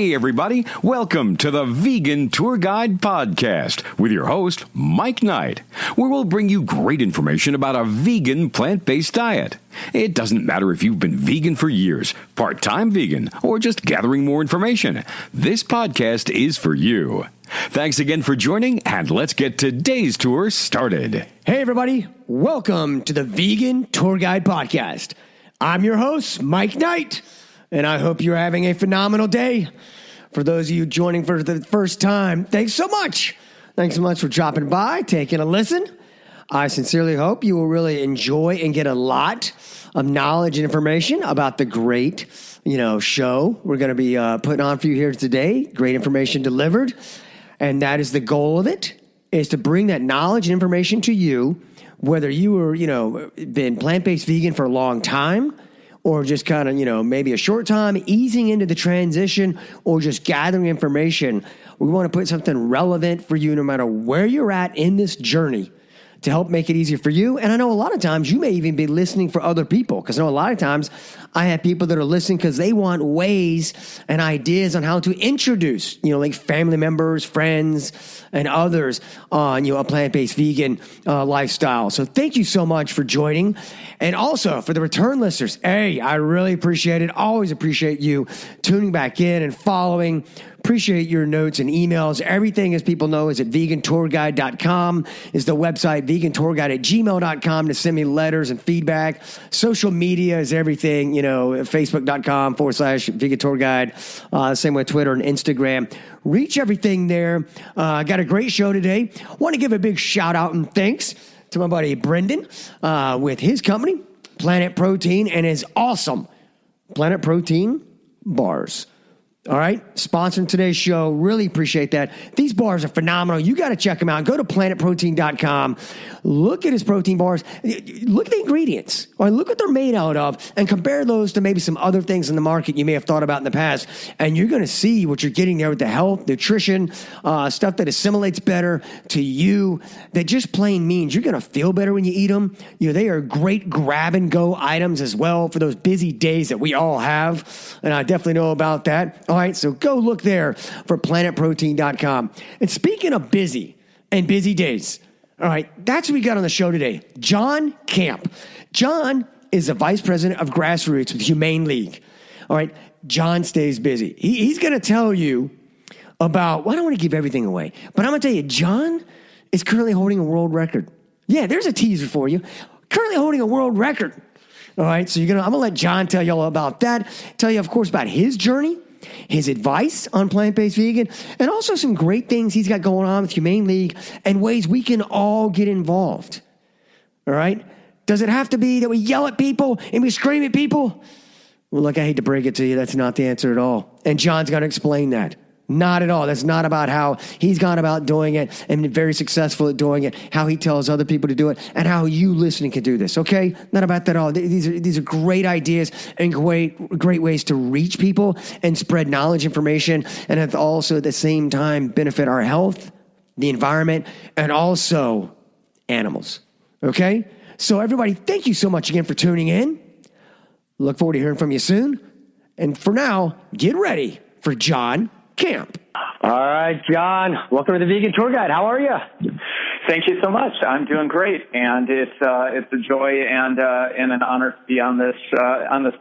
Hey, everybody. Welcome to the Vegan Tour Guide podcast with your host, Mike Knight, where we'll bring you great information about a vegan plant-based diet. It doesn't matter if you've been vegan for years, part-time vegan, or just gathering more information. This podcast is for you. Thanks again for joining, and let's get today's tour started. Hey, everybody. Welcome to the Vegan Tour Guide podcast. I'm your host, Mike Knight, and I hope you're having a phenomenal day. For those of you joining for the first time, thanks so much. Thanks so much for dropping by, taking a listen. I sincerely hope you will really enjoy and get a lot of knowledge and information about the great, show we're going to be putting on for you here today. Great information delivered. And that is the goal of it, is to bring that knowledge and information to you, whether you were, been plant-based vegan for a long time, or just kind of, maybe a short time, easing into the transition, or just gathering information. We want to put something relevant for you no matter where you're at in this journey to help make it easier for you. And I know a lot of times you may even be listening for other people, because I know a lot of times I have people that are listening because they want ways and ideas on how to introduce, like family members, friends, and others on, a plant-based vegan lifestyle. So thank you so much for joining. And also for the return listeners, hey, I really appreciate it. Always appreciate you tuning back in and following. Appreciate your notes and emails. Everything, as people know, is at VeganTourGuide.com, is the website, VeganTourGuide@gmail.com to send me letters and feedback. Social media is everything, Facebook.com/VeganTourGuide. Same with Twitter and Instagram. Reach everything there. Got a great show today. Want to give a big shout out and thanks to my buddy Brendan with his company, Planet Protein, and his awesome Planet Protein bars. All right, sponsoring today's show. Really appreciate that. These bars are phenomenal. You got to check them out. Go to planetprotein.com. Look at his protein bars. Look at the ingredients. Or look what they're made out of, and compare those to maybe some other things in the market you may have thought about in the past. And you're going to see what you're getting there with the health, nutrition, stuff that assimilates better to you. That just plain means you're going to feel better when you eat them. They are great grab-and-go items as well for those busy days that we all have. And I definitely know about that. All right, so go look there for planetprotein.com. And speaking of busy and busy days, all right, that's what we got on the show today. John Camp. John is the vice president of grassroots with Humane League. All right, John stays busy. He's going to tell you about, well, I don't want to give everything away, but I'm going to tell you, John is currently holding a world record. Yeah, there's a teaser for you. Currently holding a world record. All right, so I'm going to let John tell you all about that. Tell you, of course, about his journey, his advice on plant-based vegan, and also some great things he's got going on with Humane League and ways we can all get involved. All right? Does it have to be that we yell at people and we scream at people? Well, look, I hate to break it to you. That's not the answer at all. And John's going to explain that. Not at all. That's not about how he's gone about doing it and been very successful at doing it, how he tells other people to do it, and how you listening can do this, okay? Not about that at all. These are great ideas and great ways to reach people and spread knowledge, information, and have also at the same time benefit our health, the environment, and also animals, okay? So everybody, thank you so much again for tuning in. Look forward to hearing from you soon. And for now, get ready for John Camp. All right, John, welcome to the Vegan Tour Guide. How are you? Thank you so much. I'm doing great, and it's a joy and an honor to be on this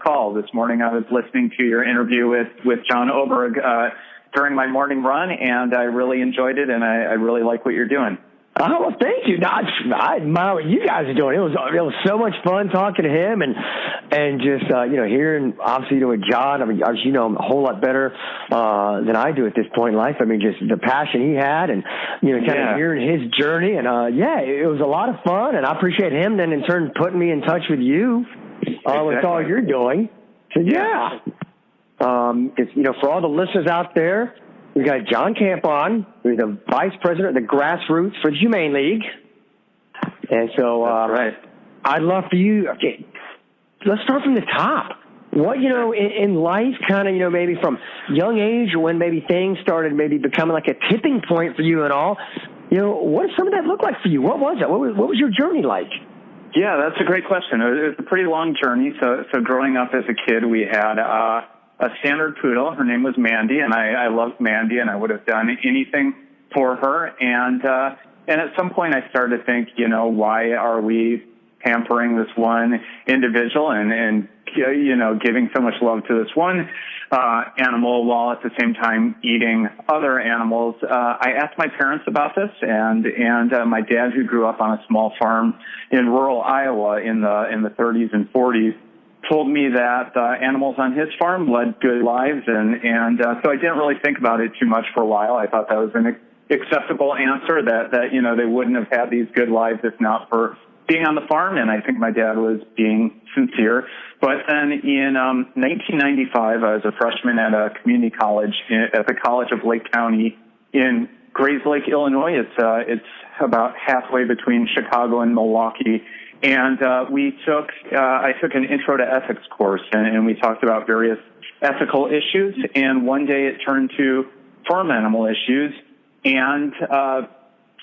call this morning. I was listening to your interview with John Oberg during my morning run, and I really enjoyed it, and I really like what you're doing. Oh, well, thank you. I admire what you guys are doing. It was so much fun talking to him and just hearing obviously with John. I mean, you know him a whole lot better than I do at this point in life. I mean, just the passion he had and kind of hearing his journey and it was a lot of fun. And I appreciate him then in turn putting me in touch with you with all you're doing. So for all the listeners out there. We got John Camp on, who's the vice president of the grassroots for the Humane League. And so, right. I'd love for you, okay, let's start from the top. What, in life, kind of, maybe from young age when maybe things started maybe becoming like a tipping point for you and all, what did some of that look like for you? What was it? What was your journey like? Yeah, that's a great question. It was a pretty long journey. So growing up as a kid, we had standard poodle. Her name was Mandy, and I loved Mandy, and I would have done anything for her. And at some point I started to think, why are we pampering this one individual and giving so much love to this one animal while at the same time eating other animals? I asked my parents about this, and my dad, who grew up on a small farm in rural Iowa in the 30s and 40s, told me that animals on his farm led good lives, and so I didn't really think about it too much for a while. I thought that was an acceptable answer, that they wouldn't have had these good lives if not for being on the farm, and I think my dad was being sincere. But then in 1995, I was a freshman at a community college at the College of Lake County in Grays Lake, Illinois. It's about halfway between Chicago and Milwaukee. And I took an intro to ethics course, and we talked about various ethical issues. And one day it turned to farm animal issues, and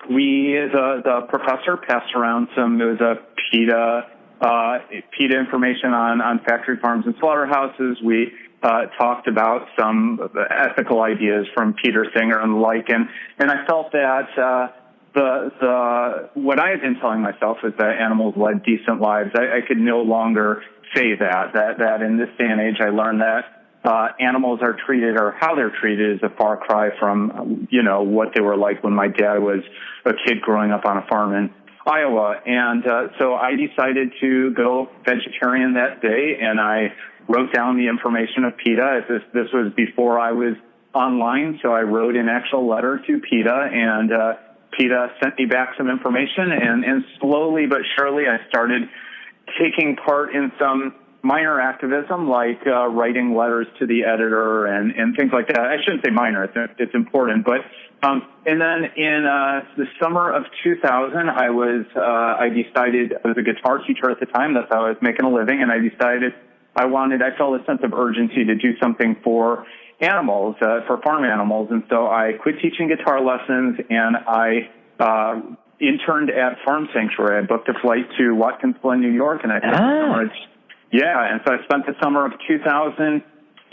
the professor passed around it was a PETA information on factory farms and slaughterhouses. We talked about some ethical ideas from Peter Singer and the like, and I felt that what I had been telling myself is that animals led decent lives. I could no longer say that in this day and age I learned that animals are treated, or how they're treated, is a far cry from what they were like when my dad was a kid growing up on a farm in Iowa. And so I decided to go vegetarian that day, and I wrote down the information of PETA. This was before I was online, so I wrote an actual letter to PETA, and PETA sent me back some information, and slowly but surely I started taking part in some minor activism, like writing letters to the editor and things like that. I shouldn't say minor; it's important. But and then in the summer of 2000, I decided, I was a guitar teacher at the time. That's how I was making a living, and I decided I felt a sense of urgency to do something for animals, for farm animals, and so I quit teaching guitar lessons, and I interned at Farm Sanctuary. I booked a flight to Watkins Glen, New York, and I spent the summer. Yeah, and so I spent the summer of 2000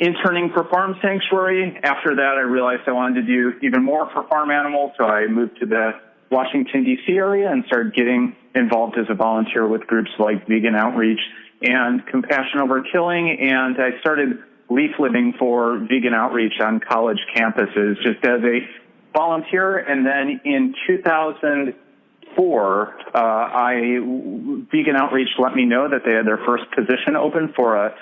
interning for Farm Sanctuary. After that, I realized I wanted to do even more for farm animals, so I moved to the Washington, D.C. area and started getting involved as a volunteer with groups like Vegan Outreach and Compassion Over Killing, and I started leafleting for Vegan Outreach on college campuses just as a volunteer. And then in 2004, Vegan Outreach let me know that they had their first position open for a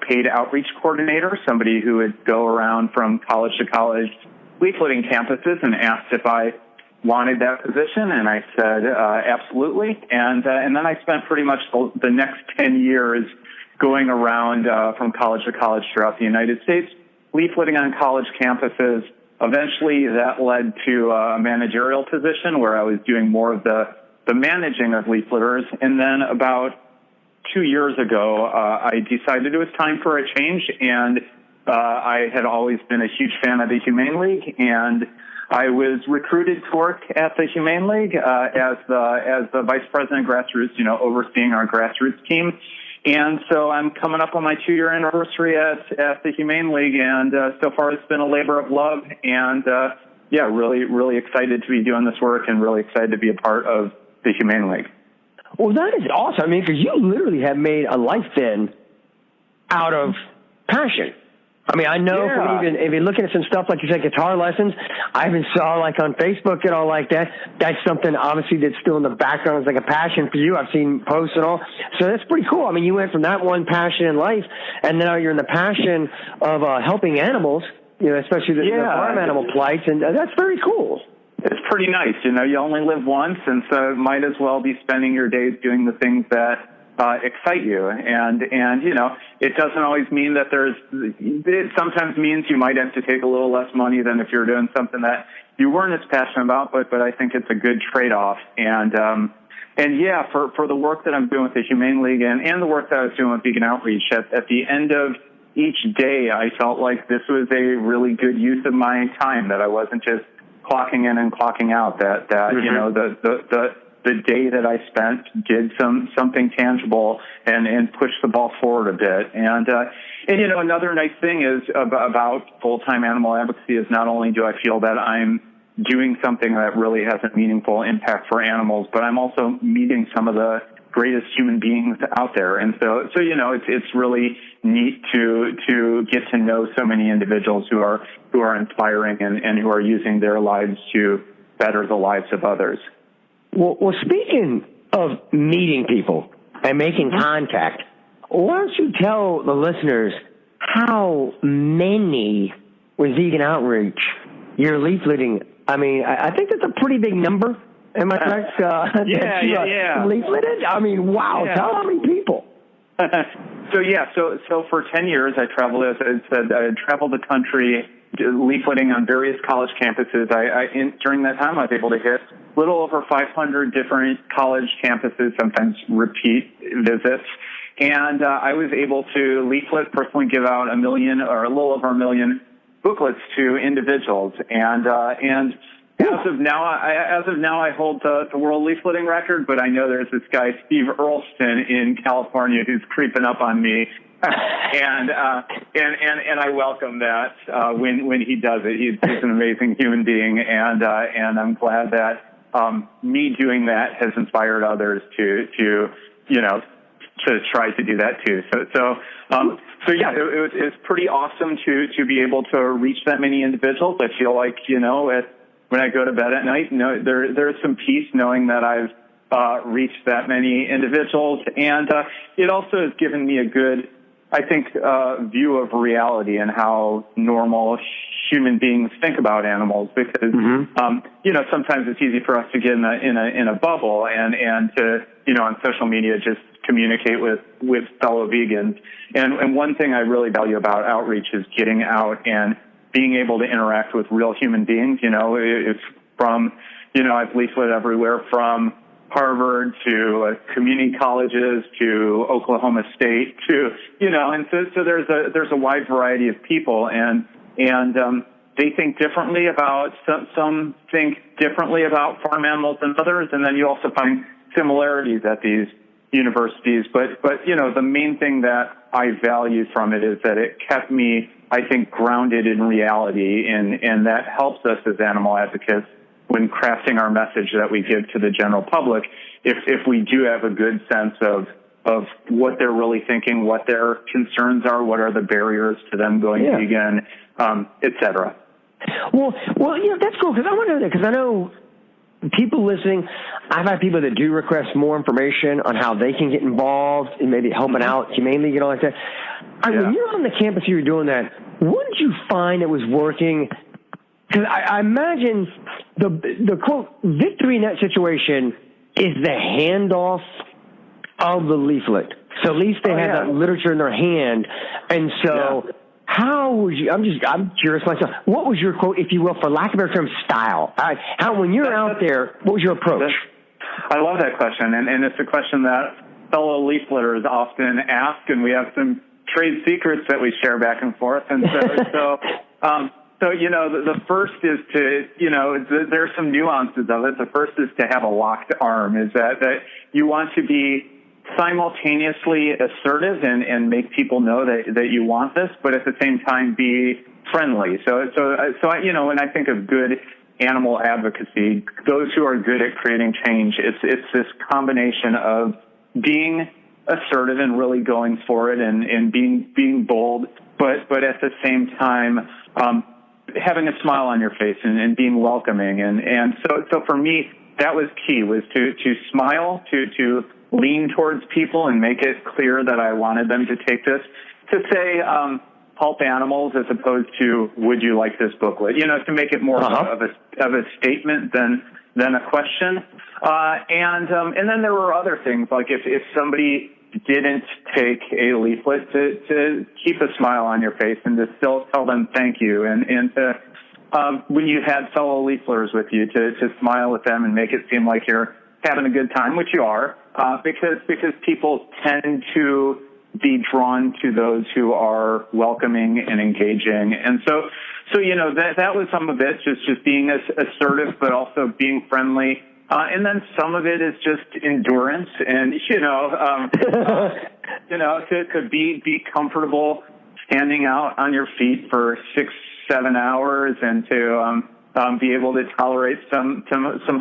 paid outreach coordinator, somebody who would go around from college to college leafleting campuses, and asked if I wanted that position, and I said absolutely. And then I spent pretty much the next 10 years going around from college to college throughout the United States, leafleting on college campuses. Eventually, that led to a managerial position where I was doing more of the managing of leafleters. And then about 2 years ago, I decided it was time for a change, and I had always been a huge fan of the Humane League, and I was recruited to work at the Humane League as the vice president of grassroots, overseeing our grassroots team. And so I'm coming up on my 2-year anniversary at the Humane League, and so far it's been a labor of love, and really, really excited to be doing this work, and really excited to be a part of the Humane League. Well, that is awesome. I mean, because you literally have made a life then out of passion. I mean, I know from even looking at some stuff, like you said, guitar lessons, I even saw like on Facebook and all like that. That's something obviously that's still in the background. It's like a passion for you. I've seen posts and all. So that's pretty cool. I mean, you went from that one passion in life, and now you're in the passion of helping animals, especially the farm animal plights, and that's very cool. It's pretty nice. You only live once, and so might as well be spending your days doing the things that excite you. And it doesn't always mean that it sometimes means you might have to take a little less money than if you're doing something that you weren't as passionate about, but I think it's a good trade-off. And for the work that I'm doing with the Humane League and the work that I was doing with Vegan Outreach, at the end of each day, I felt like this was a really good use of my time, that I wasn't just clocking in and clocking out, that the day that I spent did something tangible and pushed the ball forward a bit. And you know, another nice thing is about full-time animal advocacy is not only do I feel that I'm doing something that really has a meaningful impact for animals, but I'm also meeting some of the greatest human beings out there. And so you know, it's really neat to get to know so many individuals who are inspiring and who are using their lives to better the lives of others. Well, speaking of meeting people and making contact, why don't you tell the listeners how many with Vegan Outreach you're leafleting? I mean, I think that's a pretty big number. Am I correct? Yeah. Leafleted? I mean, wow. Yeah. Tell how many people. So for 10 years, I traveled, as I said, I traveled the country leafleting on various college campuses. During that time, I was able to hit a little over 500 different college campuses, sometimes repeat visits. And I was able to leaflet, personally give out 1 million or a little over 1 million booklets to individuals. And as of now, I hold the world leafleting record, but I know there's this guy, Steve Earlston in California, who's creeping up on me. And I welcome that, when he does it. He's an amazing human being. And I'm glad that, me doing that has inspired others to try to do that too. So yeah, it's pretty awesome to be able to reach that many individuals. I feel like, when I go to bed at night, there's some peace knowing that I've reached that many individuals. And it also has given me a good, I think, view of reality and how normal human beings think about animals. Because, sometimes it's easy for us to get in a bubble and to, on social media, just communicate with fellow vegans. And one thing I really value about outreach is getting out and being able to interact with real human beings. It's from, I've leafleted everywhere from Harvard to community colleges to Oklahoma State to, and so there's a wide variety of people and they think differently about, some think differently about farm animals than others. And then you also find similarities at these universities. But the main thing that I value from it is that it kept me, I think, grounded in reality, and that helps us as animal advocates when crafting our message that we give to the general public. If we do have a good sense of what they're really thinking, what their concerns are, what are the barriers to them going vegan, et cetera. Well, that's cool, because I want to know that, because I know people listening, I've had people that do request more information on how they can get involved and maybe helping out humanely, all like that. When you're on the campus, you were doing that, what did you find that was working? Because I imagine the quote victory in that situation is the handoff of the leaflet. So at least they have that literature in their hand. And so how would you, I'm curious myself, what was your quote, if you will, for lack of a better term, style? When you're out there, what was your approach? I love that question. And it's a question that fellow leafleters often ask, and we have some trade secrets that we share back and forth. And so the first is to, there's some nuances of it. The first is to have a locked arm, is that you want to be simultaneously assertive and make people know that you want this, but at the same time be friendly. So when I think of good animal advocacy, those who are good at creating change, it's this combination of being assertive and really going for it and being bold, but at the same time having a smile on your face and being welcoming. And so for me, that was key, was to smile, to lean towards people and make it clear that I wanted them to take this, to say help animals as opposed to would you like this booklet, to make it more of a statement than a question. And then there were other things, like if somebody didn't take a leaflet, to keep a smile on your face and to still tell them thank you, and to when you had fellow leafleters with you, to smile with them and make it seem like you're having a good time, which you are, because people tend to be drawn to those who are welcoming and engaging. And so that was some of it, just being assertive, but also being friendly. And then some of it is just endurance and, to be comfortable standing out on your feet for 6-7 hours and to be able to tolerate some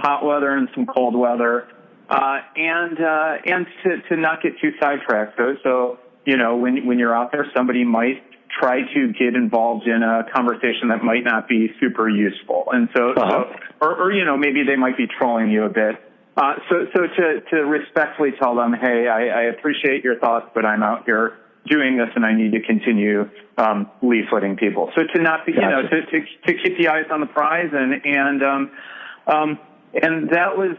hot weather and some cold weather, and to not get too sidetracked. So when you're out there, somebody might try to get involved in a conversation that might not be super useful, and or maybe they might be trolling you a bit. So to respectfully tell them, hey, I appreciate your thoughts, but I'm out here doing this, and I need to continue leafleting people. So to not be, to keep the eyes on the prize, and that was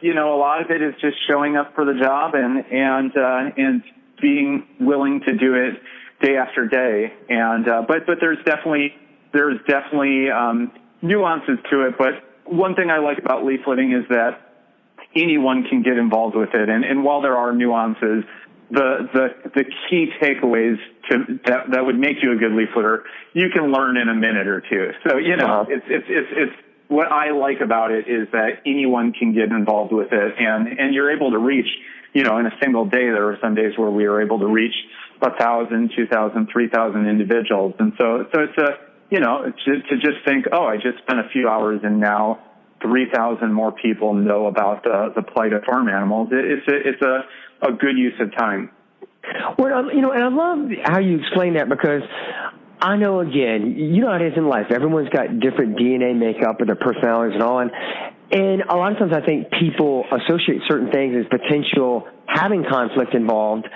a lot of it is just showing up for the job and being willing to do it day after day. And but there's definitely nuances to it. But one thing I like about leafleting is that anyone can get involved with it, and while there are nuances, the key takeaways that would make you a good leafleter, you can learn in a minute or two. So it's what I like about it is that anyone can get involved with it, and you're able to reach. In a single day, there were some days where we were able to reach 1,000, 2,000, 3,000 individuals, and so it's to just think, oh, I just spent a few hours and now 3,000 more people know about the plight of farm animals. It's a good use of time. Well, and I love how you explain that, because I know, again, how it is in life. Everyone's got different DNA makeup and their personalities and all. And a lot of times I think people associate certain things as potential having conflict involved.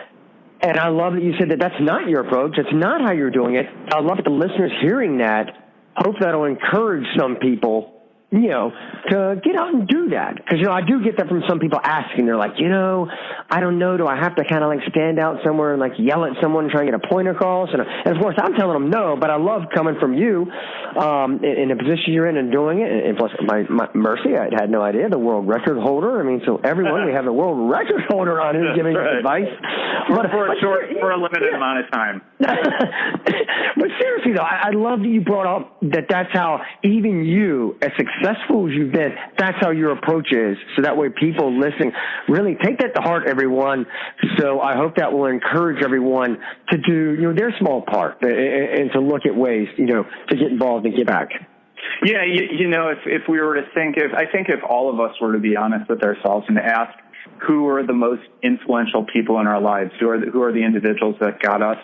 And I love that you said that that's not your approach. That's not how you're doing it. I love that the listeners hearing that. Hope that'll encourage some people, to get out and do that. Because, I do get that from some people asking. They're like, I don't know. Do I have to kind of stand out somewhere and yell at someone and try and get a point across? And of course, I'm telling them no, but I love coming from you in the position you're in and doing it. And plus, my Mercy, I had no idea, the world record holder. So everyone, we have the world record holder on who's giving us advice. For a limited amount of time. But seriously, though, I love that you brought up that's how even you, as successful as you've been, that's how your approach is. So that way people listening really take that to heart, everyone. So I hope that will encourage everyone to do, their small part and to look at ways, to get involved and give back. Yeah, if we were to think, if all of us were to be honest with ourselves and to ask who are the most influential people in our lives, who are the individuals that got us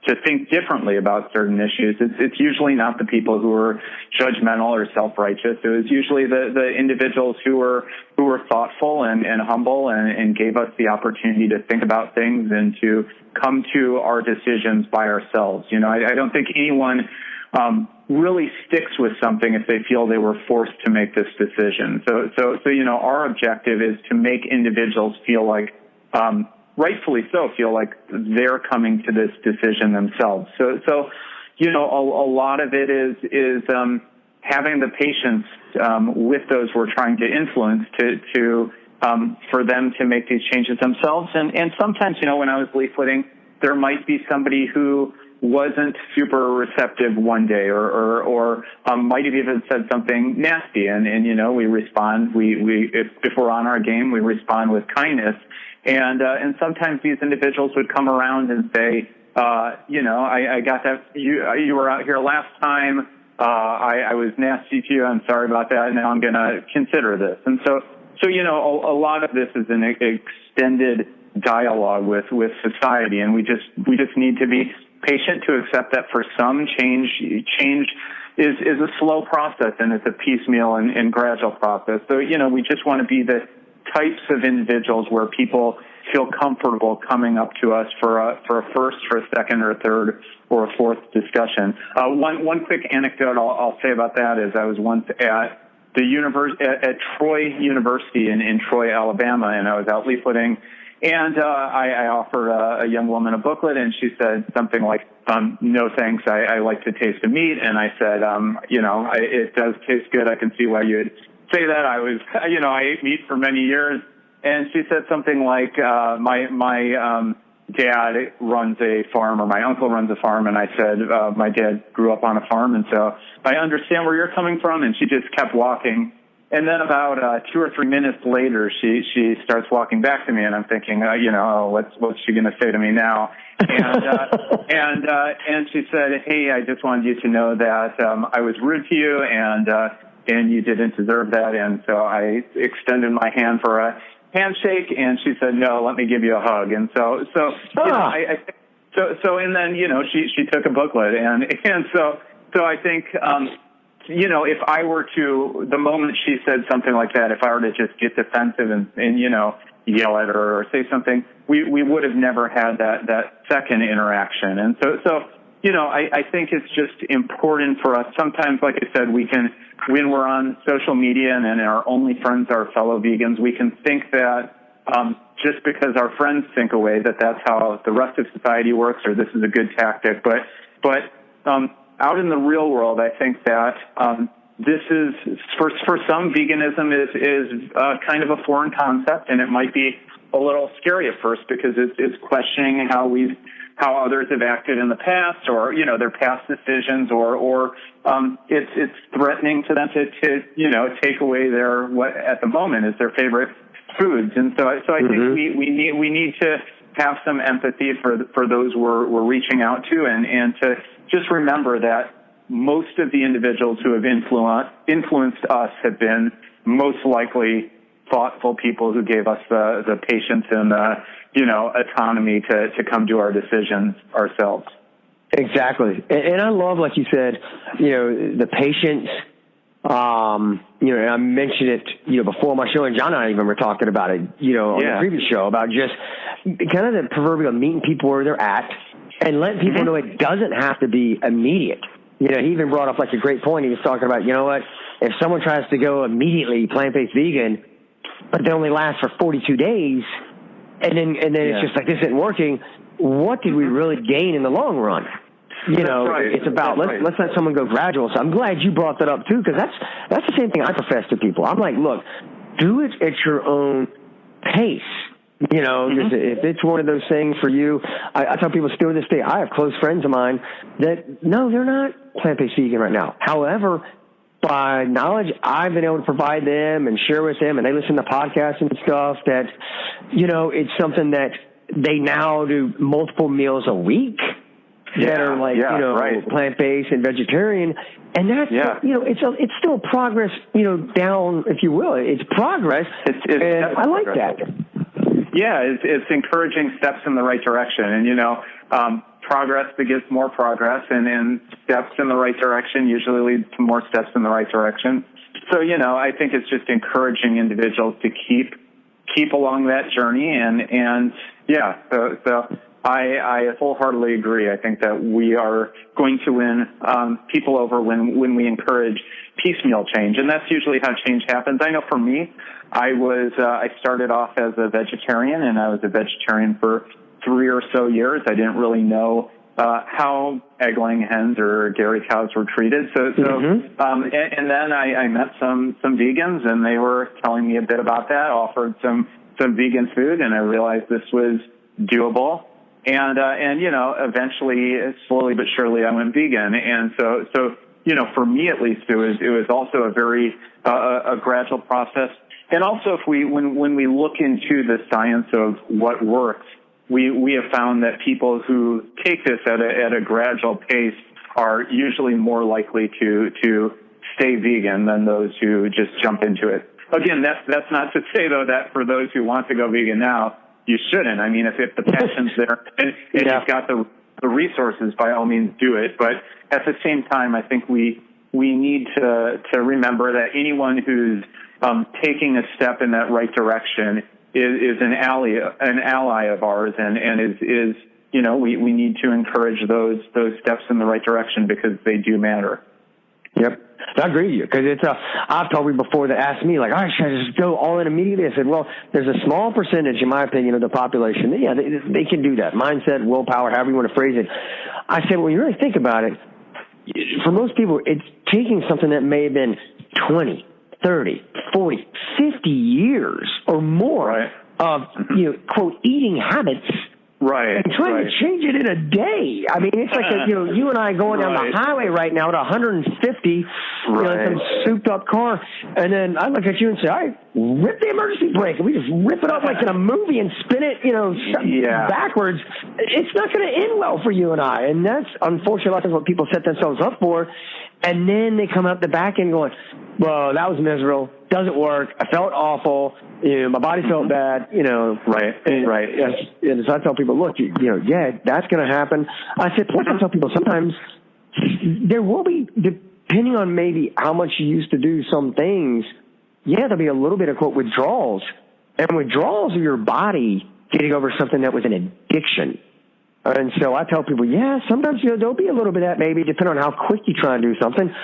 to think differently about certain issues, it's usually not the people who are judgmental or self-righteous. It was usually the individuals who were thoughtful and humble and gave us the opportunity to think about things and to come to our decisions by ourselves. I don't think anyone really sticks with something if they feel they were forced to make this decision. So our objective is to make individuals feel like, rightfully so, feel like they're coming to this decision themselves. So a lot of it is having the patience with those we're trying to influence to for them to make these changes themselves. And sometimes, when I was leafleting, there might be somebody who wasn't super receptive one day or might have even said something nasty. And we respond, if we're on our game, we respond with kindness. And sometimes these individuals would come around and say, I got that, you were out here last time, I was nasty to you, I'm sorry about that, now I'm going to consider this. And so a lot of this is an extended dialogue with society, and we just need to be patient to accept that for some change is a slow process, and it's a piecemeal and gradual process. So, we just want to be the types of individuals where people feel comfortable coming up to us for a first, for a second, or a third, or a fourth discussion. One quick anecdote I'll say about that is I was once at at Troy University in Troy, Alabama, and I was out leafleting, and I offered a young woman a booklet, and she said something like, no thanks, I like to taste the meat. And I said, it does taste good. I can see why you'd say that. I ate meat for many years. And she said something like, my dad runs a farm, or my uncle runs a farm. And I said, my dad grew up on a farm. And so I understand where you're coming from. And she just kept walking. And then about 2 or 3 minutes later, she starts walking back to me, and I'm thinking, what's she going to say to me now? And she said, "Hey, I just wanted you to know that I was rude to you, and you didn't deserve that." And so I extended my hand for a handshake, and she said, "No, let me give you a hug." And so and then she took a booklet, and so I think. If I were to, the moment she said something like that, if I were to just get defensive and yell at her or say something, we would have never had that second interaction. And so I think it's just important for us. Sometimes, like I said, when we're on social media and our only friends are fellow vegans, we can think that just because our friends think a way, that's how the rest of society works, or this is a good tactic. But out in the real world, I think that this is, for some, veganism is kind of a foreign concept, and it might be a little scary at first because it's questioning how others have acted in the past, or their past decisions, or it's threatening to them to take away what at the moment is their favorite foods. And so I think we need to have some empathy for those we're reaching out to, and to just remember that most of the individuals who have influenced us have been most likely thoughtful people who gave us the patience and autonomy to come to our decisions ourselves. Exactly. And I love, like you said, the patience. I mentioned it, before my show, and John and I even were talking about it, on the previous show, about just kind of the proverbial meeting people where they're at and letting people know it doesn't have to be immediate. He even brought up like a great point. He was talking about, if someone tries to go immediately plant-based vegan, but they only last for 42 days, and then it's just like, this isn't working, what did we really gain in the long run? Right. It's about, let's let someone go gradual. So I'm glad you brought that up too, because that's the same thing I profess to people. I'm like, look, do it at your own pace. If it's one of those things for you, I tell people still to this day, I have close friends of mine that, no, they're not plant-based vegan right now. However, by knowledge I've been able to provide them and share with them, and they listen to podcasts and stuff, that, it's something that they now do multiple meals a week that are like, plant-based and vegetarian. And that's, it's still progress, down, if you will. It's progress. And I like that. Yeah, it's encouraging steps in the right direction. And, progress begets more progress, and steps in the right direction usually lead to more steps in the right direction. So, I think it's just encouraging individuals to keep along that journey. So I wholeheartedly agree. I think that we are going to win people over when we encourage piecemeal change, and that's usually how change happens. I know for me, I started off as a vegetarian, and I was a vegetarian for 3 or so years. I didn't really know how egg-laying hens or dairy cows were treated. And then I met some vegans, and they were telling me a bit about that, offered some vegan food, and I realized this was doable. And eventually, slowly but surely, I went vegan. And so for me at least, it was also a very a gradual process. And also, when we look into the science of what works, we have found that people who take this at a gradual pace are usually more likely to stay vegan than those who just jump into it. Again, that's not to say though that for those who want to go vegan now, you shouldn't. I mean, if the passion's there and you've got the resources, by all means do it. But at the same time, I think we need to remember that anyone who's taking a step in that right direction is an ally of ours, and is we need to encourage those steps in the right direction because they do matter. Yep. I agree with you, because I've told you before that asked me, like, all right, should I just go all in immediately? I said, well, there's a small percentage, in my opinion, of the population. Yeah, they can do that. Mindset, willpower, however you want to phrase it. I said, when you really think about it, for most people, it's taking something that may have been 20, 30, 40, 50 years or more of, quote, eating habits and trying to change it in a day. I mean, it's like you and I going down the highway right now at 150, in some souped-up car, and then I look at you and say, all right, rip the emergency brake, and we just rip it up like in a movie and spin it, backwards. It's not going to end well for you and I, and that's unfortunately what people set themselves up for, and then they come out the back end going, well, that was miserable. Doesn't work. I felt awful. My body felt bad. Right. And so I tell people, look, that's going to happen. I said, plus I tell people sometimes there will be, depending on maybe how much you used to do some things, there'll be a little bit of quote withdrawals, and withdrawals are your body getting over something that was an addiction. And so I tell people, sometimes there'll be a little bit of that maybe, depending on how quick you try and do something,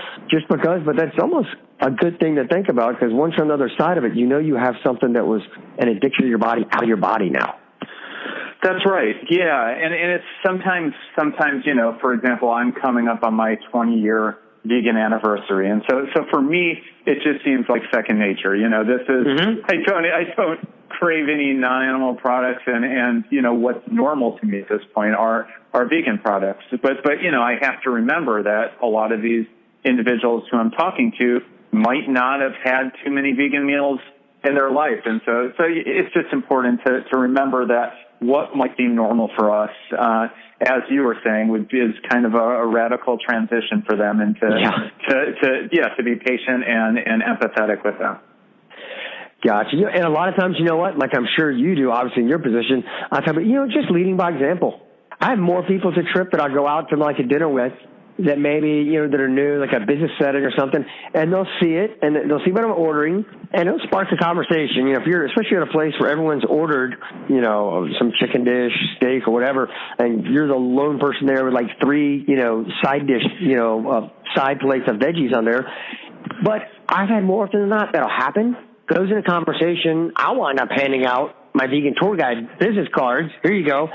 but that's almost a good thing to think about, because once you're on the other side of it, you have something that was an addiction to your body out of your body now. That's right. Yeah. And it's sometimes, for example, I'm coming up on my 20-year vegan anniversary. And so for me, it just seems like second nature. This is, I don't crave any non-animal products, and what's normal to me at this point are vegan products. But I have to remember that a lot of these individuals who I'm talking to might not have had too many vegan meals in their life. And so it's just important to remember that what might be normal for us, as you were saying, is kind of a radical transition for them, and to be patient and empathetic with them. Gotcha. And a lot of times, like I'm sure you do, obviously in your position, I tell people, just leading by example. I have more people to trip that I go out to like a dinner with that maybe, that are new, like a business setting or something, and they'll see it, and they'll see what I'm ordering, and it'll spark a conversation. If you're, especially at a place where everyone's ordered, some chicken dish, steak, or whatever, and you're the lone person there with like 3, side dish, side plates of veggies on there. But I've had more often than not that'll happen. Goes in a conversation, I'll wind up handing out my Vegan Tour Guide business cards. Here you go.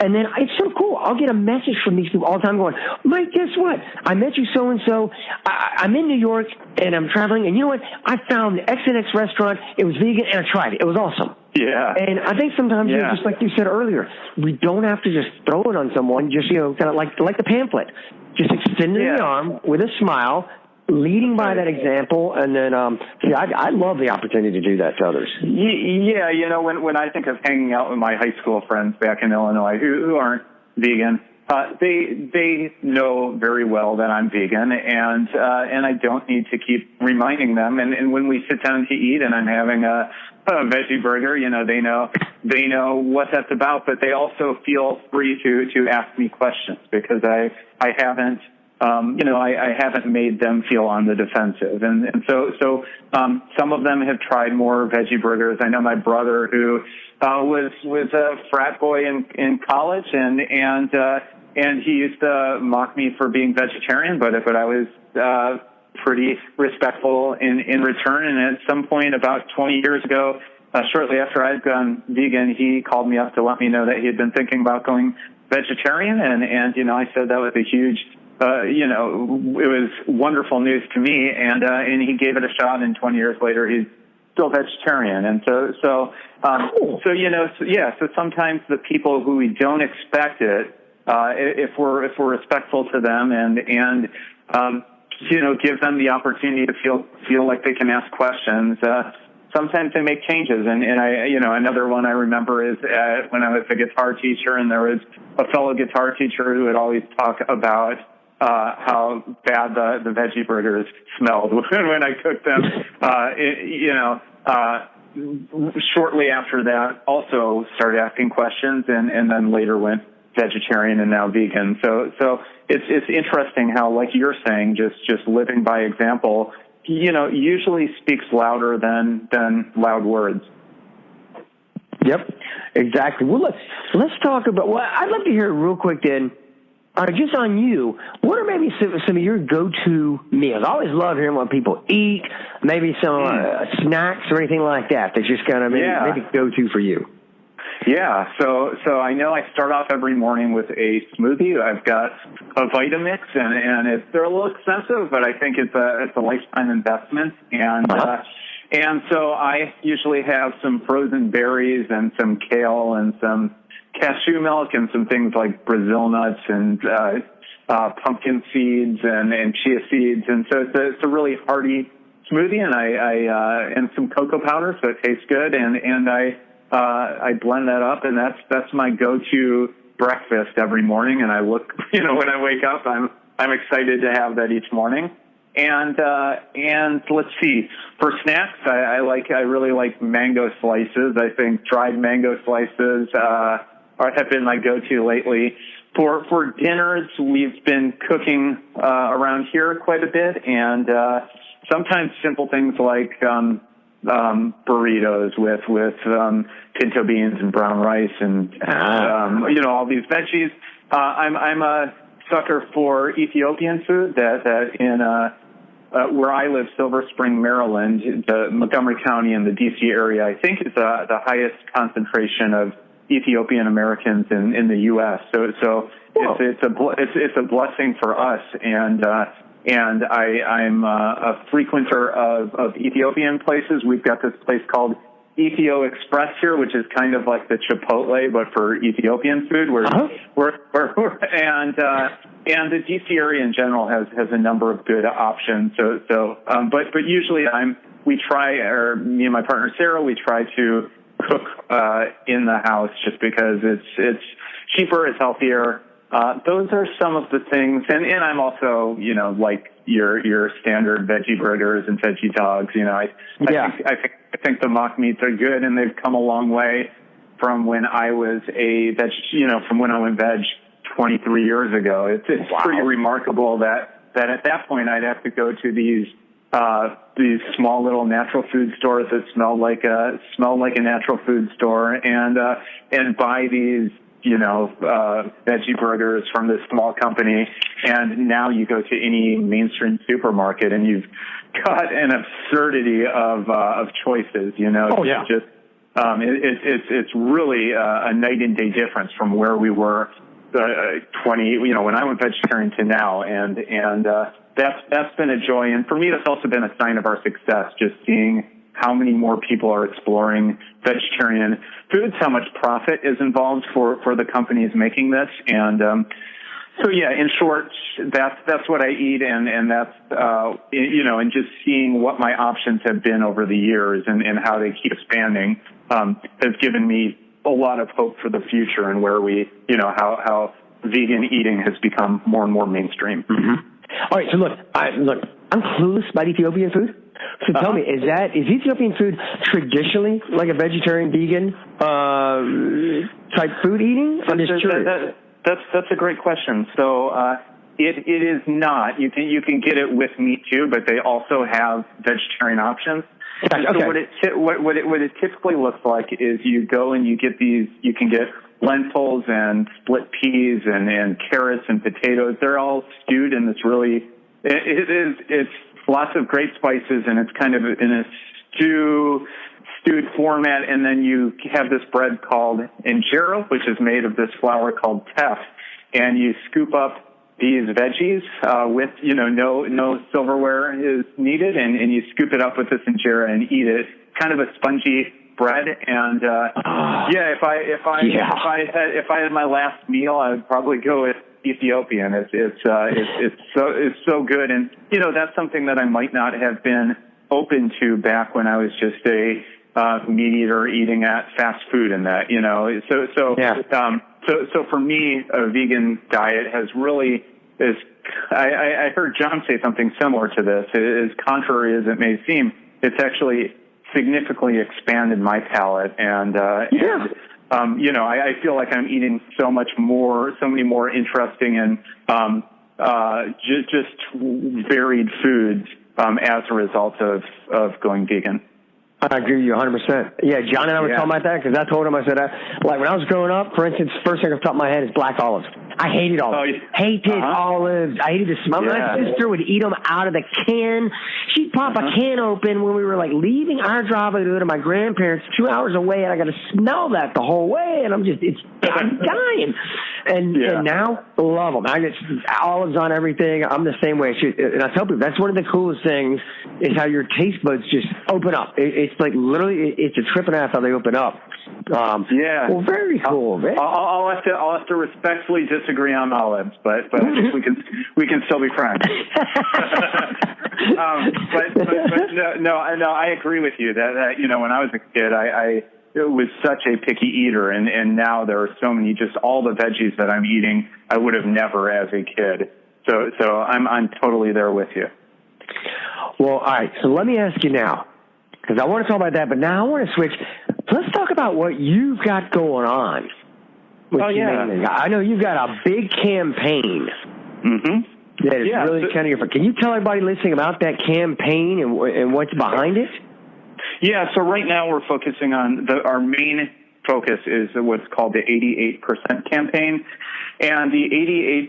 And then it's so cool. I'll get a message from these people all the time going, Mike, guess what? I met you so-and-so. I'm in New York, and I'm traveling. And you know what? I found the X and X restaurant. It was vegan, and I tried it. It was awesome. Yeah. And I think sometimes, just like you said earlier, we don't have to just throw it on someone, just, kind of like the pamphlet. Just extending the arm with a smile, leading by that example, and then I love the opportunity to do that to others. Yeah, when I think of hanging out with my high school friends back in Illinois who aren't vegan, they know very well that I'm vegan, and I don't need to keep reminding them. And when we sit down to eat, and I'm having a veggie burger, they know what that's about, but they also feel free to ask me questions, because I haven't. I haven't made them feel on the defensive. And so some of them have tried more veggie burgers. I know my brother who was a frat boy in college, and he used to mock me for being vegetarian, but I was pretty respectful in return. And at some point about 20 years ago, shortly after I'd gone vegan, he called me up to let me know that he had been thinking about going vegetarian, and I said that was a huge it was wonderful news to me, and he gave it a shot, and 20 years later, he's still vegetarian. And so sometimes the people who we don't expect it, if we're respectful to them and give them the opportunity to feel like they can ask questions, sometimes they make changes. And another one I remember is when I was a guitar teacher, and there was a fellow guitar teacher who would always talk about how bad the veggie burgers smelled when I cooked them. Shortly after that, also started asking questions, and then later went vegetarian and now vegan. So it's interesting how, like you're saying, just living by example, usually speaks louder than loud words. Yep, exactly. Well, let's talk about. Well, I'd love to hear real quick then. Just on you, what are maybe some of your go-to meals? I always love hearing what people eat, maybe some snacks or anything like that. That's just kind of maybe go-to for you. Yeah, so I know I start off every morning with a smoothie. I've got a Vitamix, and they're a little expensive, but I think it's a lifetime investment. And so I usually have some frozen berries and some kale and some cashew milk and some things like Brazil nuts and pumpkin seeds and chia seeds, and so it's a really hearty smoothie, and and some cocoa powder, so it tastes good, and I blend that up, and that's my go-to breakfast every morning. And I look, when I wake up, I'm excited to have that each morning. And let's see, for snacks, I really like mango slices. I think dried mango slices have been my go-to lately. For dinners, we've been cooking around here quite a bit, and sometimes simple things like burritos with pinto beans and brown rice and all these veggies. I'm a sucker for Ethiopian food that in where I live, Silver Spring, Maryland, the Montgomery County and the D.C. area, I think is the highest concentration of Ethiopian Americans in the U.S. So it's a blessing for us, and I'm a frequenter of Ethiopian places. We've got this place called Ethio Express here, which is kind of like the Chipotle, but for Ethiopian food. And the DC area in general has a number of good options. But usually me and my partner Sarah, we try to cook in the house just because it's cheaper, it's healthier. Those are some of the things, and I'm also, like your standard veggie burgers and veggie dogs. I think the mock meats are good, and they've come a long way from when I was from when I went veg 23 years ago. It's pretty remarkable that at that point I'd have to go to these small little natural food stores that smell like a natural food store, and buy these veggie burgers from this small company. And now you go to any mainstream supermarket and you've got an absurdity of choices, It's really a night and day difference from where we were 20, when I went vegetarian to now. And that's been a joy. And for me, that's also been a sign of our success, just seeing how many more people are exploring vegetarian foods, how much profit is involved for the companies making this. And in short, that's what I eat, and that's and just seeing what my options have been over the years and how they keep expanding has given me a lot of hope for the future and where we, how vegan eating has become more and more mainstream. Mm-hmm. All right, so look, I'm clueless about Ethiopian food. So tell me, is Ethiopian food traditionally like a vegetarian, vegan type food eating? I'm just curious. That's a great question. So it is not. You can get it with meat too, but they also have vegetarian options. Okay. So what it typically looks like is you go and you get these. You can get lentils and split peas and carrots and potatoes. They're all stewed in this really. It's lots of great spices, and it's kind of in a stewed format. And then you have this bread called injera, which is made of this flour called teff, and you scoop up these veggies with no silverware is needed, and you scoop it up with this injera and eat it. Kind of a spongy bread, and if I had my last meal, I would probably go with Ethiopian. It's so good, and that's something that I might not have been open to back when I was just a meat eater eating at fast food, and that So for me, a vegan diet has really I heard John say something similar to this. As contrary as it may seem, it's actually significantly expanded my palate, and I feel like I'm eating so many more interesting and just varied foods as a result of going vegan. I agree with you 100%. Yeah, John and I were talking about that because I told him, I said, like when I was growing up, for instance, first thing off the top of my head is black olives. I hated olives. Hated olives. I hated the smell. My sister would eat them out of the can. She'd pop a can open when we were like leaving our driveway to go to my grandparents 2 hours away, and I got to smell that the whole way, and I'm dying. And now, love them. I get olives on everything. I'm the same way. And I tell people, that's one of the coolest things is how your taste buds just open up. It's like literally, it's a trip and a half how they open up. Yeah. Well, very cool. I'll have to respectfully disagree on olives, but I think we can still be friends. But no, I agree with you that when I was a kid, I was such a picky eater, and now there are so many, just all the veggies that I'm eating I would have never as a kid. So I'm totally there with you. Well, all right. So let me ask you now, because I want to talk about that, but now I want to switch. Let's talk about what you've got going on. I know you've got a big campaign. Mm-hmm. That is really kind of your. Can you tell everybody listening about that campaign and what's behind it? Yeah. So right now we're focusing on our main focus is what's called the 88% campaign. And the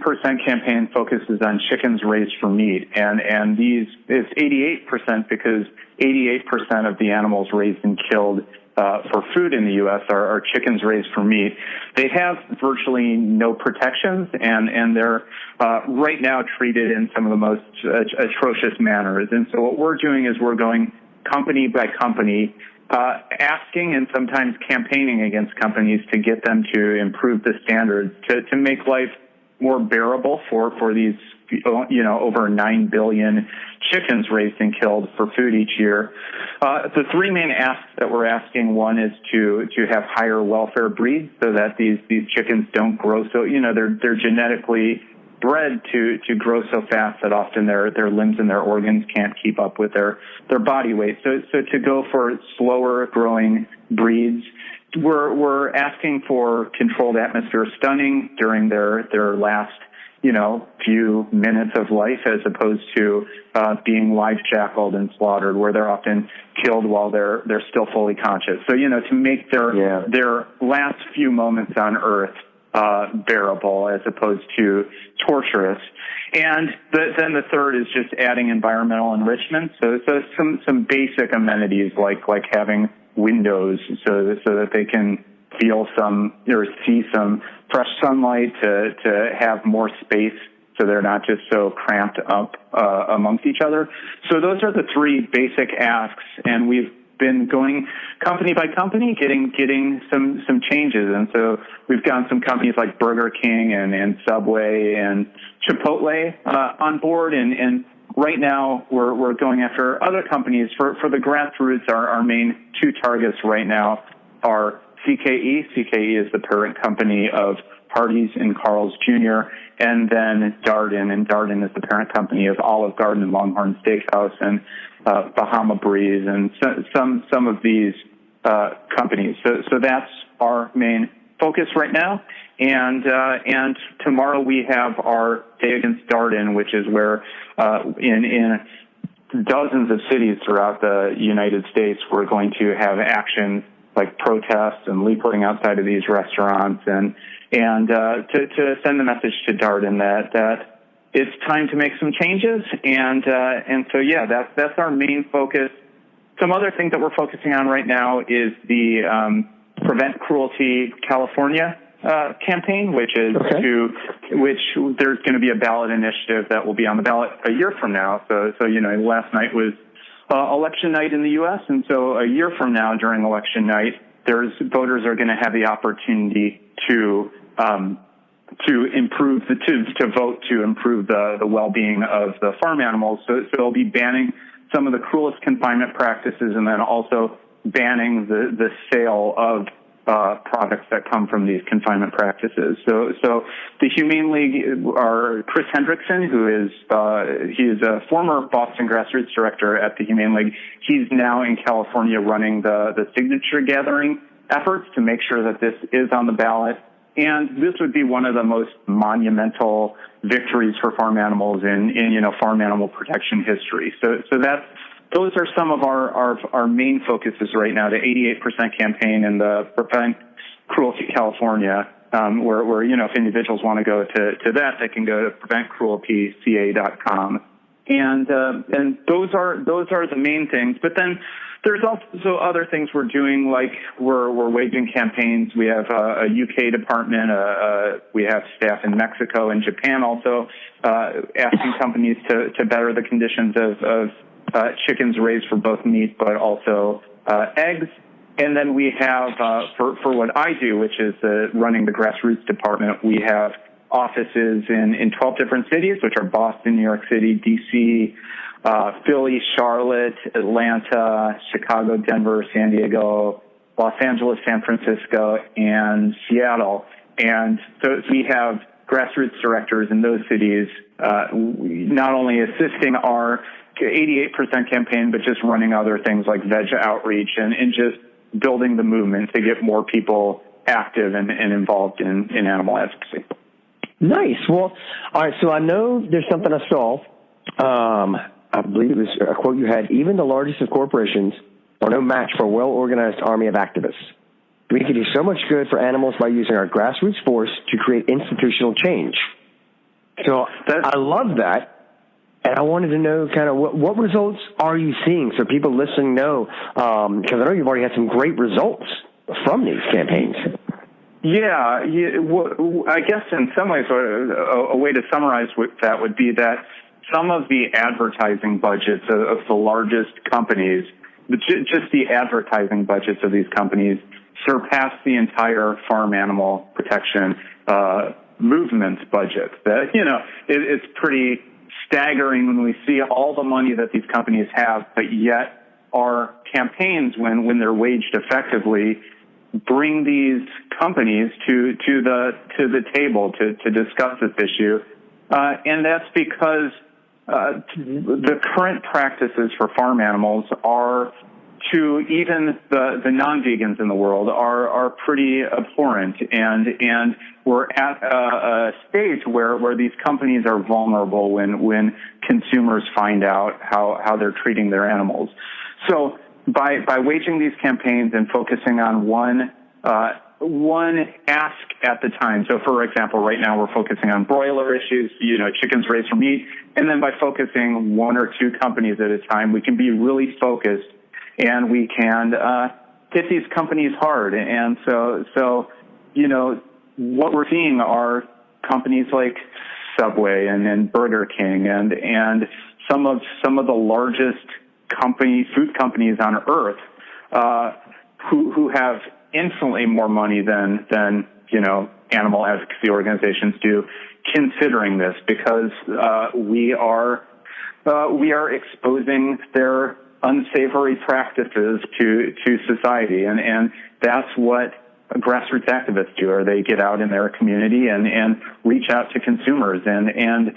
88% campaign focuses on chickens raised for meat. And it's 88% because 88% of the animals raised and killed for food in the U.S. are chickens raised for meat. They have virtually no protections, and they're right now treated in some of the most atrocious manners. And so what we're doing is we're going company by company, asking and sometimes campaigning against companies to get them to improve the standards, to make life more bearable for these, over 9 billion chickens raised and killed for food each year. The three main asks that we're asking, one is to have higher welfare breeds so that these chickens don't grow so, they're genetically bred to grow so fast that often their limbs and their organs can't keep up with their body weight. So to go for slower growing breeds. We're asking for controlled atmosphere stunning during their last, few minutes of life, as opposed to being live shackled and slaughtered, where they're often killed while they're still fully conscious. So, to make their last few moments on Earth bearable as opposed to torturous. And then the third is just adding environmental enrichment. So some basic amenities like having windows so that they can feel some or see some fresh sunlight, to have more space so they're not just so cramped up amongst each other. So those are the three basic asks, and we've been going company by company, getting some changes. And so we've gotten some companies like Burger King and Subway and Chipotle on board, and right now we're going after other companies. For the grassroots, our main two targets right now are CKE. CKE is the parent company of Hardee's and Carl's Jr., and then Darden, and Darden is the parent company of Olive Garden and Longhorn Steakhouse and Bahama Breeze and some of these companies. So that's our main focus right now. And tomorrow we have our Day Against Darden, which is where in dozens of cities throughout the United States we're going to have action like protests and leafleting outside of these restaurants, and to send the message to Darden that it's time to make some changes. And so that's our main focus. Some other things that we're focusing on right now is the Prevent Cruelty California campaign, which is which there's going to be a ballot initiative that will be on the ballot a year from now. So last night was election night in the U.S., and so a year from now during election night, voters are going to have the opportunity to improve to vote to improve the well-being of the farm animals. So they'll be banning some of the cruelest confinement practices, and then also banning the sale of products that come from these confinement practices. So the Humane League, our Chris Hendrickson, he is a former Boston grassroots director at the Humane League. He's now in California running the signature gathering efforts to make sure that this is on the ballot. And this would be one of the most monumental victories for farm animals in farm animal protection history. So those are some of our main focuses right now, the 88% campaign and the Prevent Cruelty California, where if individuals want to go to that, they can go to preventcrueltyca.com. And those are the main things. But then there's also other things we're doing, like we're waging campaigns. We have a UK department, we have staff in Mexico and Japan also, asking companies to better the conditions of chickens raised for both meat but also eggs. And then we have, for what I do, which is running the grassroots department, we have offices in 12 different cities, which are Boston, New York City, D.C., Philly, Charlotte, Atlanta, Chicago, Denver, San Diego, Los Angeles, San Francisco, and Seattle. And so we have grassroots directors in those cities, not only assisting our 88% campaign, but just running other things like veg outreach and just building the movement to get more people active and involved in animal advocacy. Nice. Well, all right, so I know there's something I saw. I believe it was a quote you had, even the largest of corporations are no match for a well-organized army of activists. We can do so much good for animals by using our grassroots force to create institutional change. So I love that. And I wanted to know kind of what results are you seeing so people listening know, because I know you've already had some great results from these campaigns. Yeah, I guess in some ways a way to summarize that would be that some of the advertising budgets of the largest companies, just the advertising budgets of these companies, surpass the entire farm animal protection movement's budget. That, it's pretty staggering when we see all the money that these companies have, but yet our campaigns, when they're waged effectively, bring these companies to the table to discuss this issue, and that's because the current practices for farm animals are, to even the non-vegans in the world, are pretty abhorrent, and we're at a stage where these companies are vulnerable when consumers find out how they're treating their animals. So by waging these campaigns and focusing on one ask at the time. So, for example, right now we're focusing on broiler issues, chickens raised for meat, and then by focusing one or two companies at a time, we can be really focused and we can hit these companies hard. And so what we're seeing are companies like Subway and Burger King and some of the largest food companies on earth who have infinitely more money than animal advocacy organizations do, considering this, because we are exposing their unsavory practices to society, and that's what grassroots activists do. Or they get out in their community and reach out to consumers, and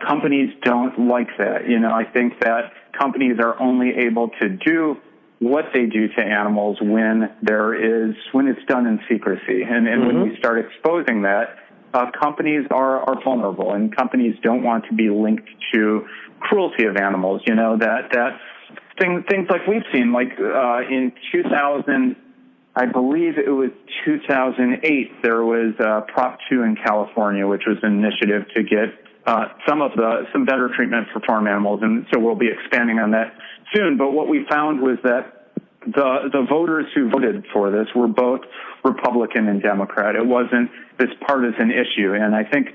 companies don't like that. I think that companies are only able to do what they do to animals when it's done in secrecy, and when we start exposing that, companies are vulnerable, and companies don't want to be linked to cruelty of animals. That things like we've seen, like in 2000, I believe it was 2008, there was Prop 2 in California, which was an initiative to get some better treatment for farm animals, and so we'll be expanding on that soon. But what we found was that the voters who voted for this were both Republican and Democrat. It wasn't this partisan issue, and I think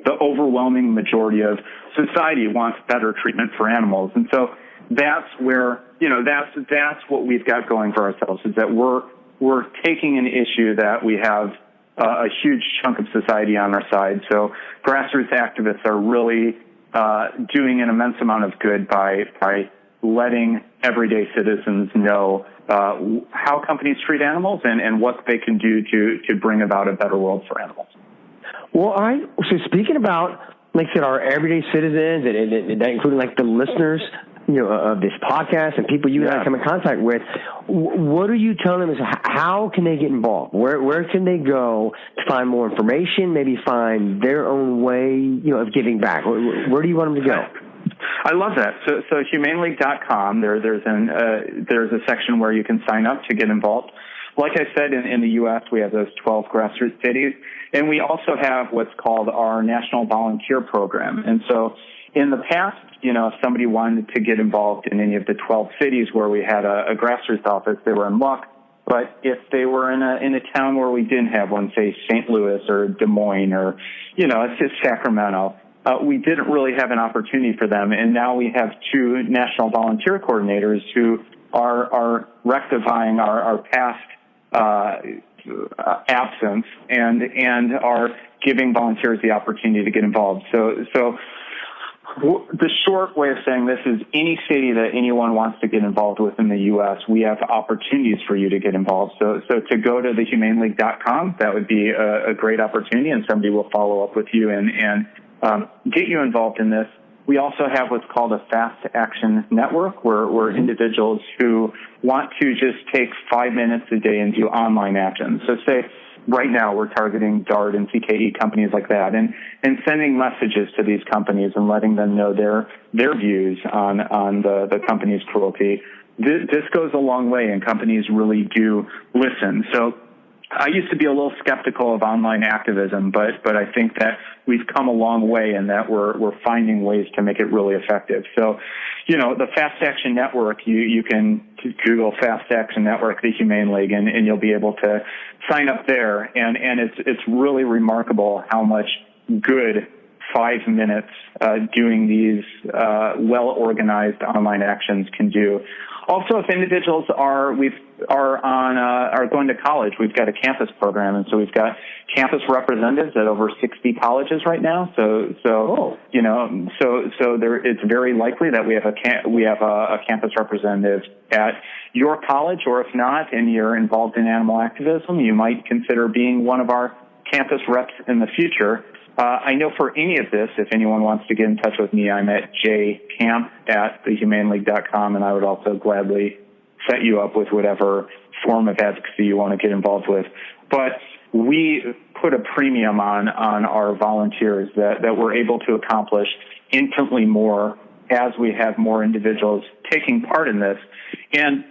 the overwhelming majority of society wants better treatment for animals. And so that's where, that's what we've got going for ourselves, is that we're taking an issue that we have a huge chunk of society on our side. So grassroots activists are really doing an immense amount of good by letting everyday citizens know how companies treat animals and what they can do to bring about a better world for animals. Well, so speaking about, like I said, our everyday citizens, and that including like the listeners, of this podcast and people you and I come in contact with, what are you telling them is how can they get involved? Where can they go to find more information, maybe find their own way, of giving back? Where do you want them to go? I love that. So humaneleague.com, there's a section where you can sign up to get involved. Like I said, in the U.S., we have those 12 grassroots cities, and we also have what's called our National Volunteer Program. And so in the past, if somebody wanted to get involved in any of the 12 cities where we had a grassroots office, they were in luck. But if they were in a town where we didn't have one, say St. Louis or Des Moines or, it's just Sacramento, we didn't really have an opportunity for them. And now we have two national volunteer coordinators who are rectifying our past absence and are giving volunteers the opportunity to get involved. So the short way of saying this is any city that anyone wants to get involved with in the U.S., we have opportunities for you to get involved. So to go to thehumaneleague.com, that would be a great opportunity, and somebody will follow up with you and get you involved in this. We also have what's called a fast action network where individuals who want to just take 5 minutes a day and do online actions. So say right now we're targeting DART and CKE companies like that and sending messages to these companies and letting them know their views on the company's cruelty. This goes a long way, and companies really do listen. So I used to be a little skeptical of online activism, but I think that we've come a long way in that we're finding ways to make it really effective. So, the Fast Action Network, you can Google Fast Action Network, the Humane League, and you'll be able to sign up there. And it's really remarkable how much good 5 minutes doing these well-organized online actions can do. Also, if individuals are going to college, we've got a campus program, and so we've got campus representatives at over 60 colleges right now. So it's very likely that we have a campus representative at your college, or if not, and you're involved in animal activism, you might consider being one of our campus reps in the future. I know for any of this, if anyone wants to get in touch with me, I'm at jcamp@thehumaneleague.com, and I would also gladly set you up with whatever form of advocacy you want to get involved with. But we put a premium on our volunteers that we're able to accomplish infinitely more as we have more individuals taking part in this. And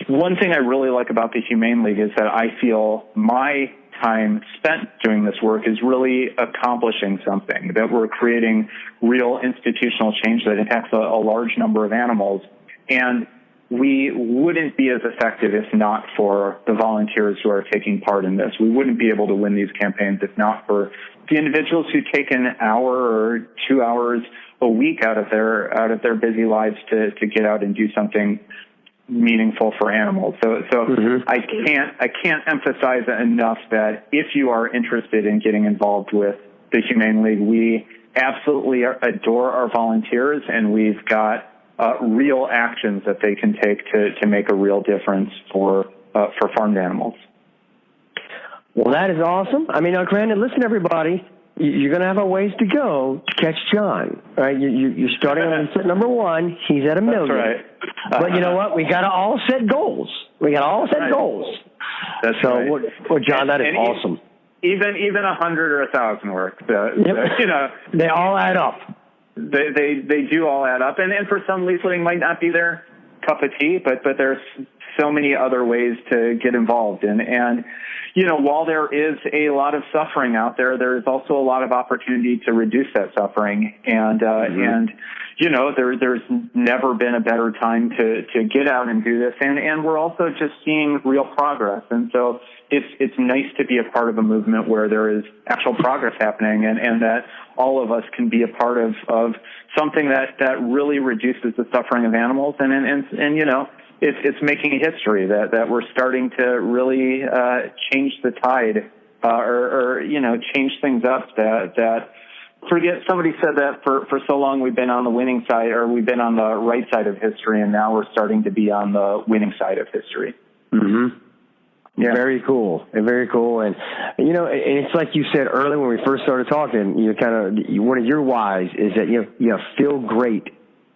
one thing I really like about the Humane League is that I feel my time spent doing this work is really accomplishing something, that we're creating real institutional change that impacts a large number of animals. And we wouldn't be as effective if not for the volunteers who are taking part in this. We wouldn't be able to win these campaigns if not for the individuals who take an hour or 2 hours a week out of their busy lives to get out and do something meaningful for animals. So I can't emphasize enough that if you are interested in getting involved with the Humane League, we absolutely adore our volunteers, and we've got real actions that they can take to make a real difference for farmed animals. Well, that is awesome. I mean, now, granted, listen, everybody, you're going to have a ways to go to catch John, right? You're starting on number 1. He's at 1 million. That's right. But you know what? We got to all set goals. That's so, right. well, John, that is awesome. Even 100 or 1,000 works. They all add up. They do all add up, and for some, leafleting might not be their cup of tea, but there's so many other ways to get involved. And while there is a lot of suffering out there, there's also a lot of opportunity to reduce that suffering. And there's never been a better time to get out and do this. And we're also just seeing real progress. And so it's nice to be a part of a movement where there is actual progress happening, and that all of us can be a part of something that really reduces the suffering of animals. It's making history that we're starting to really change the tide or change things up that somebody said that for so long we've been on the winning side, or we've been on the right side of history, and now we're starting to be on the winning side of history. Mm-hmm. Yeah. Very cool. And it's like you said earlier when we first started talking, one of your whys is that you feel great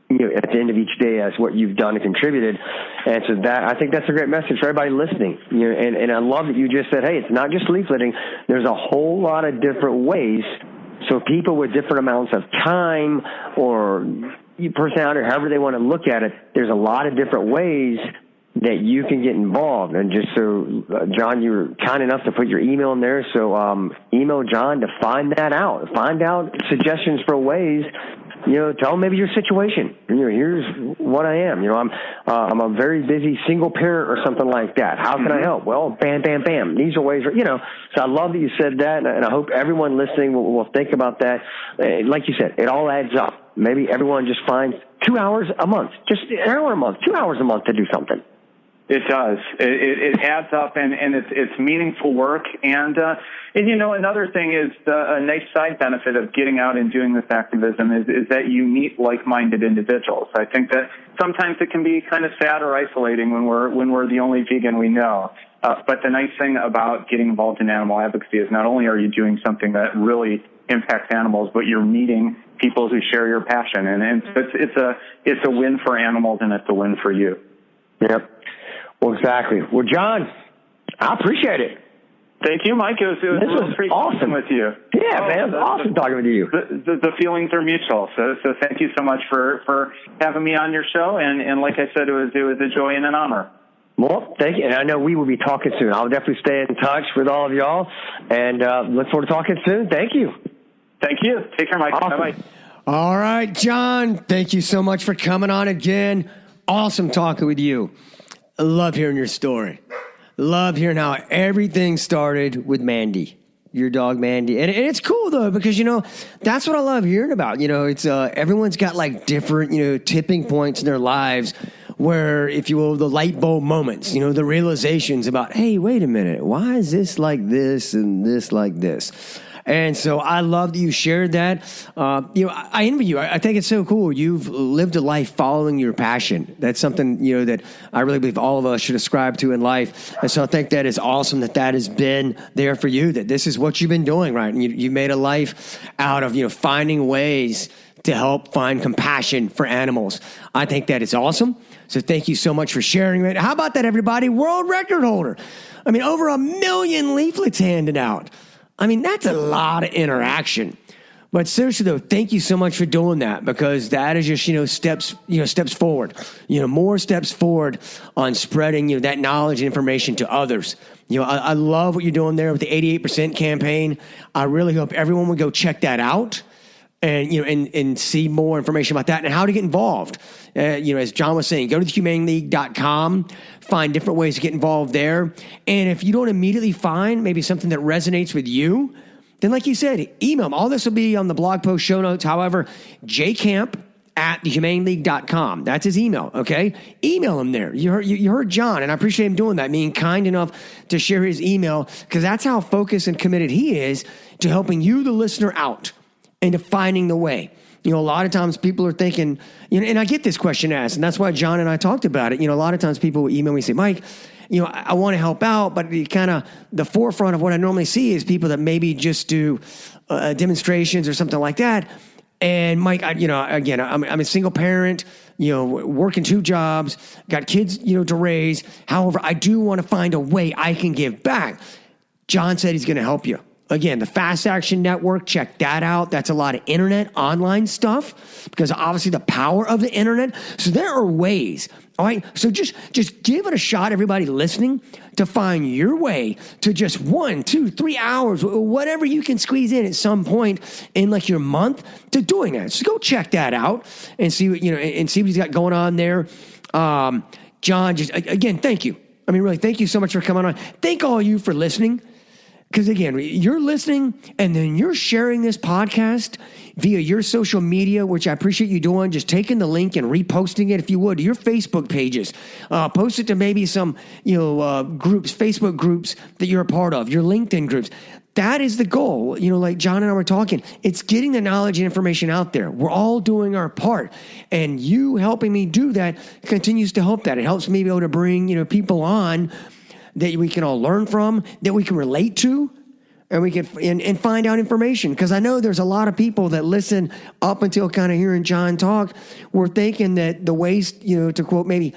at the end of each day as what you've done and contributed. And so I think that's a great message for everybody listening. And I love that you just said, hey, it's not just leafleting. There's a whole lot of different ways. So people with different amounts of time or personality, or however they want to look at it, there's a lot of different ways that you can get involved. And just so, John, you were kind enough to put your email in there. So email John to find that out. Find out suggestions for ways tell them maybe your situation. Here's what I am. I'm a very busy single parent or something like that. How can I help? Well, bam, bam, bam. These are ways, so I love that you said that, and I hope everyone listening will think about that. Like you said, it all adds up. Maybe everyone just finds 2 hours a month, just an hour a month, 2 hours a month to do something. It does. It adds up, and it's meaningful work. And another thing is a nice side benefit of getting out and doing this activism is that you meet like-minded individuals. I think that sometimes it can be kind of sad or isolating when we're the only vegan we know. But the nice thing about getting involved in animal advocacy is not only are you doing something that really impacts animals, but you're meeting people who share your passion, and it's a win for animals, and it's a win for you. Yep. Well, exactly. Well, John, I appreciate it. Thank you, Mike. It was really awesome with you. Yeah, man, it was awesome talking with you. The feelings are mutual. So thank you so much for having me on your show. And like I said, it was a joy and an honor. Well, thank you. And I know we will be talking soon. I'll definitely stay in touch with all of y'all, and look forward to talking soon. Thank you. Thank you. Take care, Mike. Awesome. Bye-bye. All right, John, thank you so much for coming on again. Awesome talking with you. I love hearing your story. Love hearing how everything started with Mandy, your dog Mandy. And it's cool, though, because, that's what I love hearing about. It's everyone's got, like, different, tipping points in their lives where, if you will, the light bulb moments, the realizations about, hey, wait a minute, why is this like this and this like this? And so I love that you shared that. I envy you. I think it's so cool. You've lived a life following your passion. That's something, that I really believe all of us should ascribe to in life. And so I think that is awesome that has been there for you, that this is what you've been doing, right? And you made a life out of, finding ways to help find compassion for animals. I think that is awesome. So thank you so much for sharing it. How about that, everybody? World record holder. Over 1 million leaflets handed out. That's a lot of interaction. But seriously, though, thank you so much for doing that, because that is just, steps forward, more steps forward on spreading, that knowledge and information to others. I love what you're doing there with the 88% campaign. I really hope everyone would go check that out and, and see more information about that and how to get involved. As John was saying, go to thehumaneleague.com, find different ways to get involved there. And if you don't immediately find maybe something that resonates with you, then like you said, email them. All this will be on the blog post show notes. However, jcamp@thehumaneleague.com. That's his email, okay? Email him there. You heard John, and I appreciate him doing that, being kind enough to share his email, because that's how focused and committed he is to helping you, the listener, out and to finding the way. A lot of times people are thinking, and I get this question asked, and that's why John and I talked about it. A lot of times people will email me and say, Mike, I want to help out, but the forefront of what I normally see is people that maybe just do demonstrations or something like that. And Mike, again, I'm a single parent, working 2 jobs, got kids, to raise. However, I do want to find a way I can give back. John said he's going to help you. Again, the Fast Action Network, check that out. That's a lot of internet, online stuff, because obviously the power of the internet. So there are ways, all right? So just give it a shot, everybody listening, to find your way to just 1, 2, 3 hours, whatever you can squeeze in at some point in like your month to doing that. So go check that out and see what, and see what he's got going on there. John, just again, thank you. Really, thank you so much for coming on. Thank all you for listening. Because, again, you're listening and then you're sharing this podcast via your social media, which I appreciate you doing, just taking the link and reposting it, if you would, to your Facebook pages. Post it to maybe some, groups, Facebook groups that you're a part of, your LinkedIn groups. That is the goal. Like John and I were talking, it's getting the knowledge and information out there. We're all doing our part. And you helping me do that continues to help that. It helps me be able to bring, people on that we can all learn from, that we can relate to, and we can and find out information. Because I know there's a lot of people that listen up until kind of hearing John talk were thinking that the ways, to quote, maybe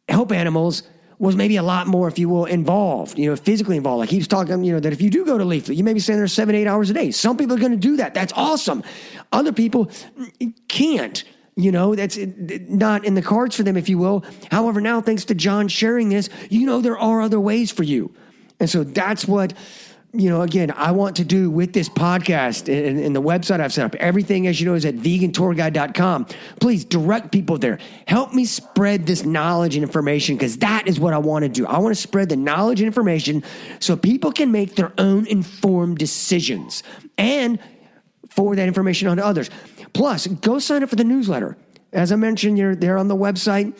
help animals was maybe a lot more, if you will, involved, physically involved. Like he was talking, that if you do go to Leaflet, you may be staying there 7-8 hours a day. Some people are going to do that. That's awesome. Other people can't. That's not in the cards for them, if you will. However, now, thanks to John sharing this, there are other ways for you. And so that's what again, I want to do with this podcast and the website I've set up, everything, as you know, is at VeganTourGuide.com. Please direct people there. Help me spread this knowledge and information, because that is what I want to do. I want to spread the knowledge and information so people can make their own informed decisions and forward that information on to others. Plus, go sign up for the newsletter. As I mentioned, you're there on the website.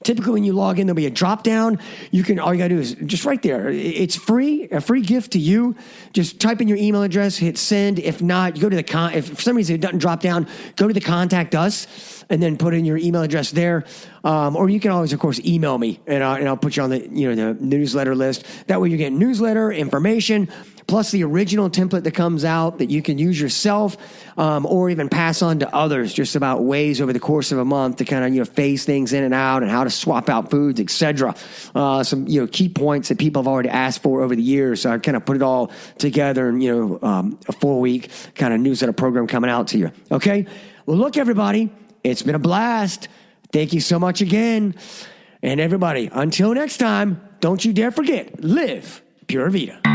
Typically, when you log in, there'll be a drop down. All you got to do is just right there. It's free, a free gift to you. Just type in your email address, hit send. If not, you go to if for some reason it doesn't drop down, go to the contact us and then put in your email address there. Or you can always, of course, email me and I'll put you on the newsletter list. That way you're getting newsletter information, plus the original template that comes out that you can use yourself, or even pass on to others, just about ways over the course of a month to kind of phase things in and out and how to swap out foods, etc. Some key points that people have already asked for over the years. So I kind of put it all together in a 4-week kind of newsletter program coming out to you. Okay, well, look, everybody, it's been a blast. Thank you so much again, and everybody, until next time, don't you dare forget, live Pura Vida.